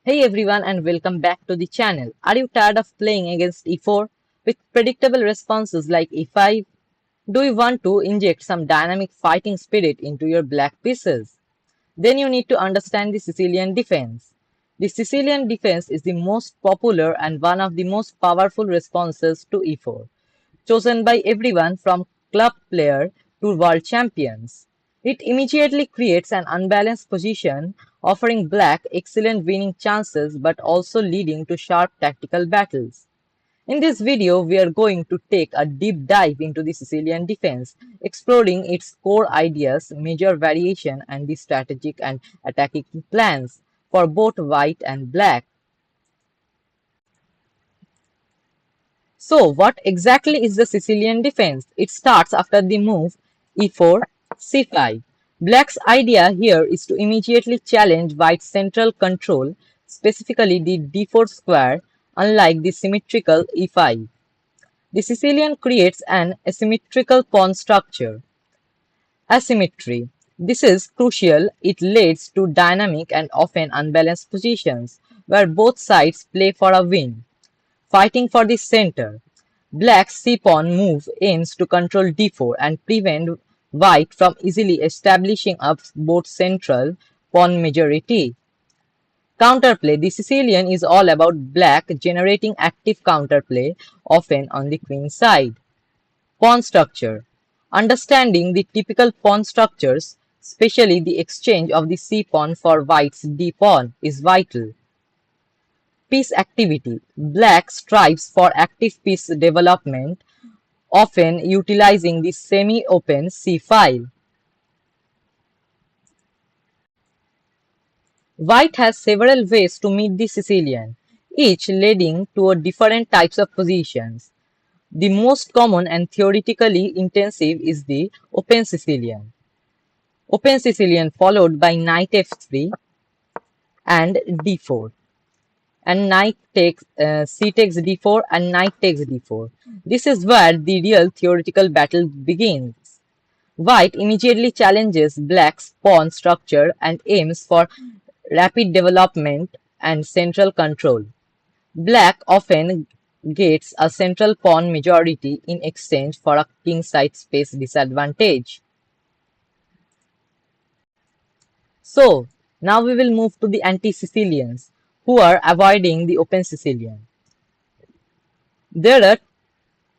Hey everyone and welcome back to the channel. Are you tired of playing against e4 with predictable responses like e5? Do you want to inject some dynamic fighting spirit into your black pieces? Then you need to understand the Sicilian defense. The Sicilian defense is the most popular and one of the most powerful responses to e4, chosen by everyone from club player to world champions. It immediately creates an unbalanced position, offering black excellent winning chances but also leading to sharp tactical battles. In this video, we are going to take a deep dive into the Sicilian defense, exploring its core ideas, major variation, and the strategic and attacking plans for both white and black. So, what exactly is the Sicilian defense? It starts after the move e4, c5. Black's idea here is to immediately challenge white's central control, specifically the d4 square, unlike the symmetrical e5. The Sicilian creates an asymmetrical pawn structure. Asymmetry. This is crucial. It leads to dynamic and often unbalanced positions, where both sides play for a win. Fighting for the center. Black's c-pawn move aims to control d4 and prevent white from easily establishing a both central pawn majority. Counterplay. The Sicilian is all about black generating active counterplay, often on the queen side. Pawn structure. Understanding the typical pawn structures, especially the exchange of the c-pawn for white's d-pawn, is vital. Piece activity. Black strives for active piece development, often utilizing the semi-open C file. White has several ways to meet the Sicilian, each leading to different types of positions. The most common and theoretically intensive is the open Sicilian. Open Sicilian followed by knight f3 and d4. And knight takes c takes d4 and knight takes d4. This is where the real theoretical battle begins. White immediately challenges black's pawn structure and aims for rapid development and central control. Black often gets a central pawn majority in exchange for a kingside space disadvantage. So, now we will move to the anti-Sicilians, who are avoiding the open Sicilian. There are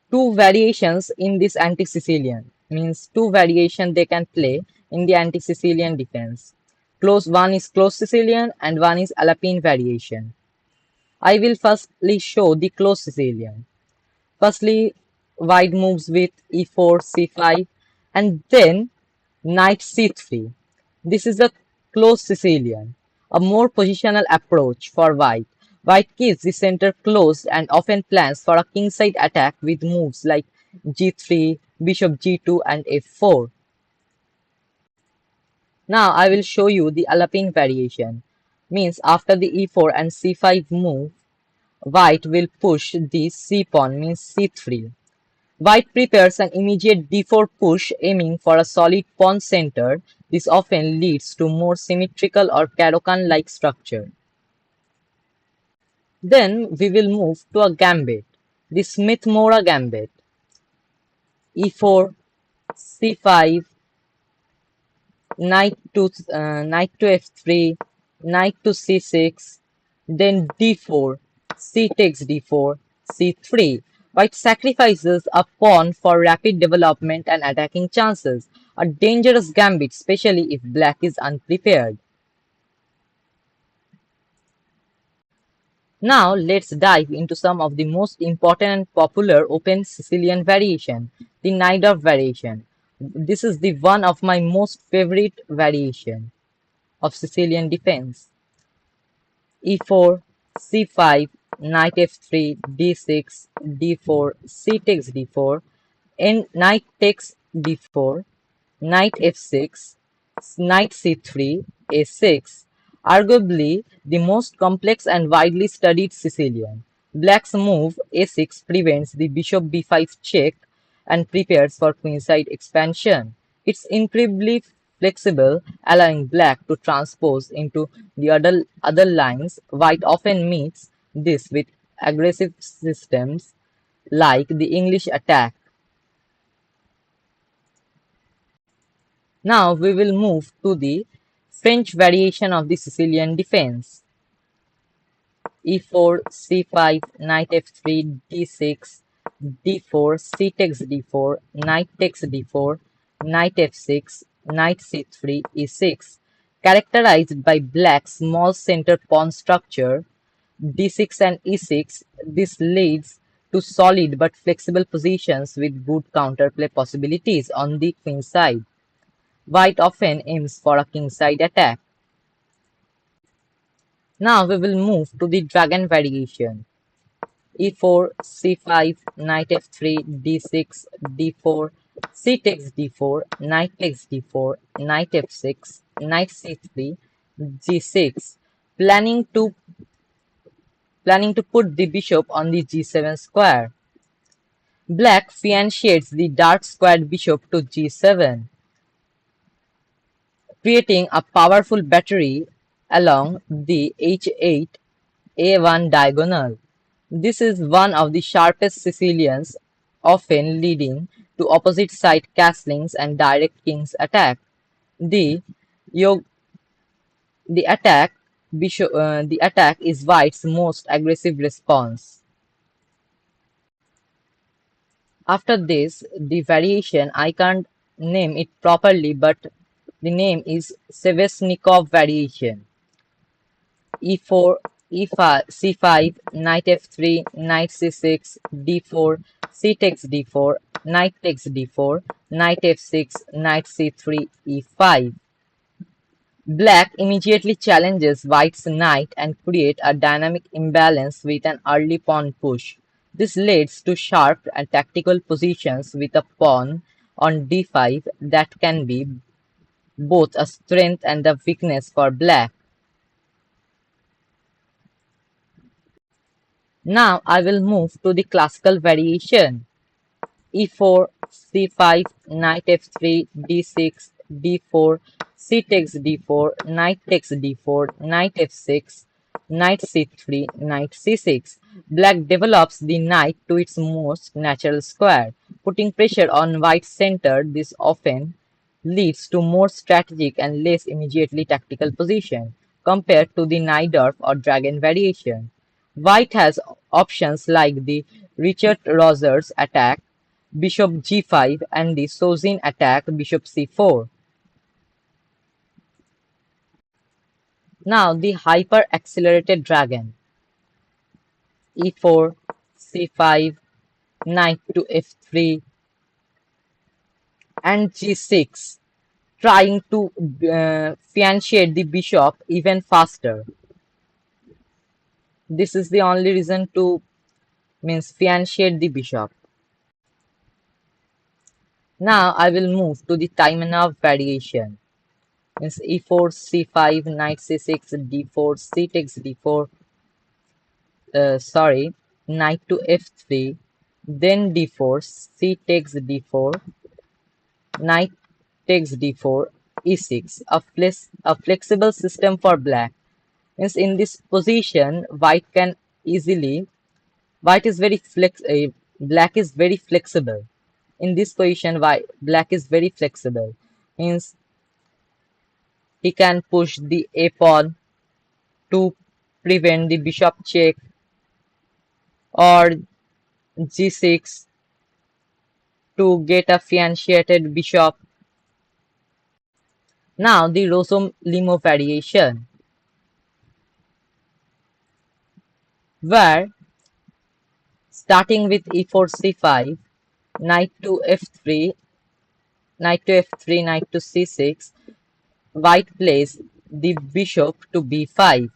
two variations in this anti-Sicilian, means two variations they can play in the anti-Sicilian defense. One is close Sicilian and one is Alpine variation. I will firstly show the close Sicilian. Firstly, white moves with e4, c5 and then knight c3. This is a close Sicilian, a more positional approach for white. White keeps the center closed and often plans for a kingside attack with moves like g3, bishop g2 and f4. Now I will show you the Alpine variation. Means after the e4 and c5 move, white will push the c-pawn means c3. White prepares an immediate d4 push aiming for a solid pawn center. This often leads to more symmetrical or Caro-Kann-like structure. Then we will move to a gambit, the Smith-Morra gambit. e4, c5, knight to f3, knight to c6, then d4, c takes d4, c3. White sacrifices a pawn for rapid development and attacking chances, a dangerous gambit especially if black is unprepared. Now let's dive into some of the most important and popular open Sicilian variation, the Najdorf variation. This is the one of my most favorite variation of Sicilian defense. e4, c5, knight f3, d6, d4, c takes d4, and knight takes d4, knight f6, knight c3, a6. Arguably the most complex and widely studied Sicilian. Black's move a6 prevents the bishop b5 check and prepares for queenside expansion. It's incredibly flexible, allowing black to transpose into the other lines. White often meets this with aggressive systems like the English attack. Now we will move to the French variation of the Sicilian defense. E4, C5, knight F3, D6, D4, C takes D4, knight takes D4, knight F6, knight C3, E6. Characterized by black's small center pawn structure, D6 and E6, this leads to solid but flexible positions with good counterplay possibilities on the queen side. White often aims for a kingside attack. Now we will move to the dragon variation. E4, C5, knight F3, D6, D4, C takes D4, knight takes D4, knight F6, knight C3, G6, planning to put the bishop on the G7 square. Black fianchet's the dark squared bishop to G7, creating a powerful battery along the H8 A1 diagonal. This is one of the sharpest Sicilians, often leading to opposite side castlings and direct king's attack. The yo- the attack is White's most aggressive response. After this, the variation I can't name it properly, but the name is Sevesnikov variation. E4, E5, C5, knight F3, knight C6, D4, C takes D4, knight takes D4, knight F6, knight C3, E5. Black immediately challenges White's knight and create a dynamic imbalance with an early pawn push. This leads to sharp and tactical positions with a pawn on D5 that can be both a strength and a weakness for Black. Now I will move to the classical variation. E4, C5, knight F3, D6, D4, C takes D4, knight takes D4, knight F6, knight C3, knight C6. Black develops the knight to its most natural square, putting pressure on White's center. This often leads to more strategic and less immediately tactical position compared to the Najdorf or dragon variation. White has options like the Richard Rogers attack, bishop g5, and the Sozin attack, bishop c4. Now the hyper-accelerated dragon. E4, c5, knight to f3, and g6, trying to fianchet the bishop even faster. This is the only reason to fianchet the bishop. Now I will move to the Taimanov variation. Means e4, c5, knight c6, d4, c takes d4, knight to f3, then d4, c takes d4, knight takes d4, e6, a flexible system for black. Means in this position, white is very black is very flexible. In this position, black is very flexible. Means he can push the a pawn to prevent the bishop check, or g6 to get a fianchetted bishop. Now the Rosso-Limo variation, where starting with e4 c5, knight to f3, knight to f3, knight to c6, white plays the bishop to b5,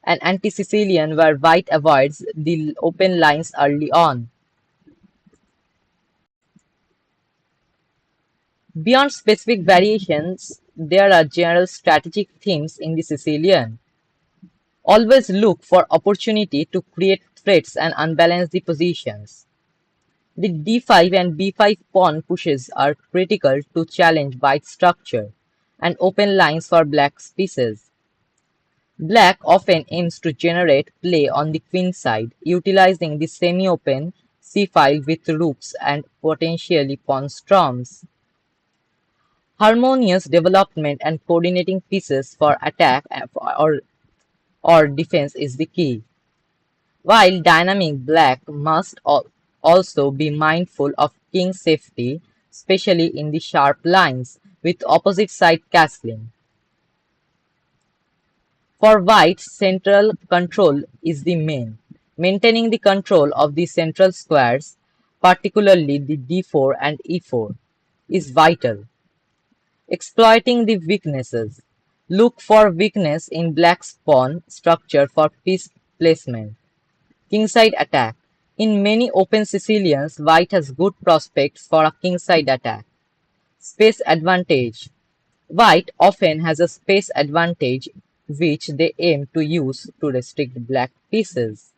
an anti-Sicilian where white avoids the open lines early on. Beyond specific variations, there are general strategic themes in the Sicilian. Always look for opportunity to create threats and unbalance the positions. The d5 and b5 pawn pushes are critical to challenge white's structure. and open lines for black pieces. Black often aims to generate play on the queen side, utilizing the semi-open c-file with rooks and potentially pawn storms. Harmonious development and coordinating pieces for attack or defense is the key. While dynamic, black must also be mindful of king's safety, especially in the sharp lines, with opposite side castling. For white, central control is the main. Maintaining the control of the central squares, particularly the d4 and e4, is vital. Exploiting the weaknesses. Look for weakness in black's pawn structure for piece placement. Kingside attack. In many open Sicilians, white has good prospects for a kingside attack. Space advantage. White often has a space advantage which they aim to use to restrict black pieces.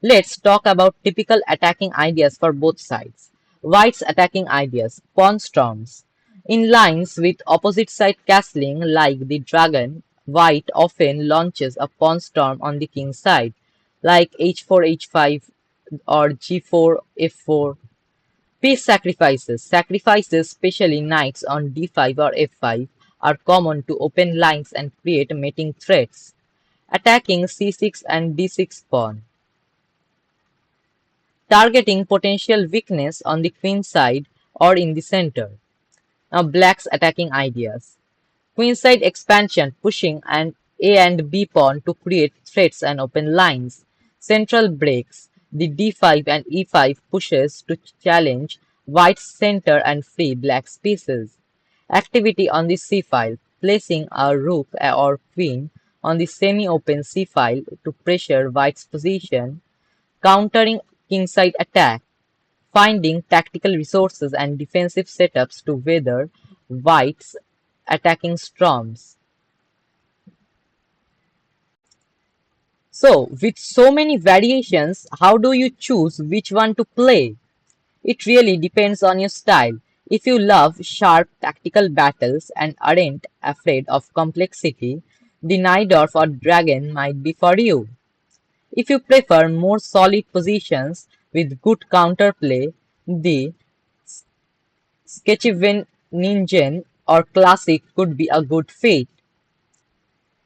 Let's talk about typical attacking ideas for both sides. White's attacking ideas, pawn storms. In lines with opposite side castling like the dragon, white often launches a pawn storm on the king side, like h4, h5 or g4, f4. Piece sacrifices. Sacrifices, especially knights on d5 or f5, are common to open lines and create mating threats. Attacking c6 and d6 pawn. Targeting potential weakness on the queen side or in the center. Now black's attacking ideas. Queenside expansion, pushing an A and B pawn to create threats and open lines. Central breaks. The d5 and e5 pushes to challenge white's center and free black's pieces. Activity on the c-file. Placing a rook or queen on the semi-open c-file to pressure white's position. Countering kingside attack. Finding tactical resources and defensive setups to weather white's attacking storms. So, with so many variations, how do you choose which one to play? It really depends on your style. If you love sharp tactical battles and aren't afraid of complexity, the Najdorf or Dragon might be for you. If you prefer more solid positions with good counterplay, the Scicilian or Classic could be a good fit.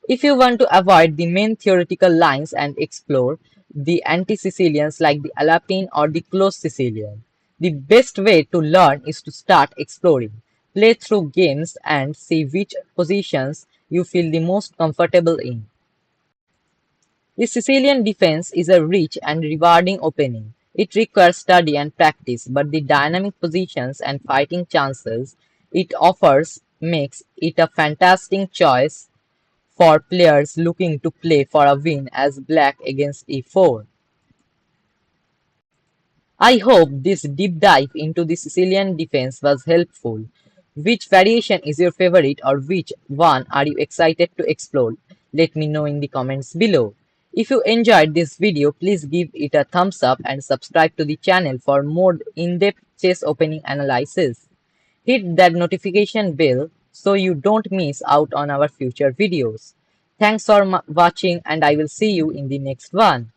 If you want to avoid the main theoretical lines and explore the anti-Sicilians like the Alpine or the closed Sicilian, the best way to learn is to start exploring. Play through games and see which positions you feel the most comfortable in. The Sicilian defense is a rich and rewarding opening. It requires study and practice, but the dynamic positions and fighting chances it offers makes it a fantastic choice for players looking to play for a win as black against e4. I hope this deep dive into the Sicilian defense was helpful. Which variation is your favorite or which one are you excited to explore? Let me know in the comments below. If you enjoyed this video, please give it a thumbs up and subscribe to the channel for more in-depth chess opening analysis. Hit that notification bell so you don't miss out on our future videos. Thanks for watching and I will see you in the next one.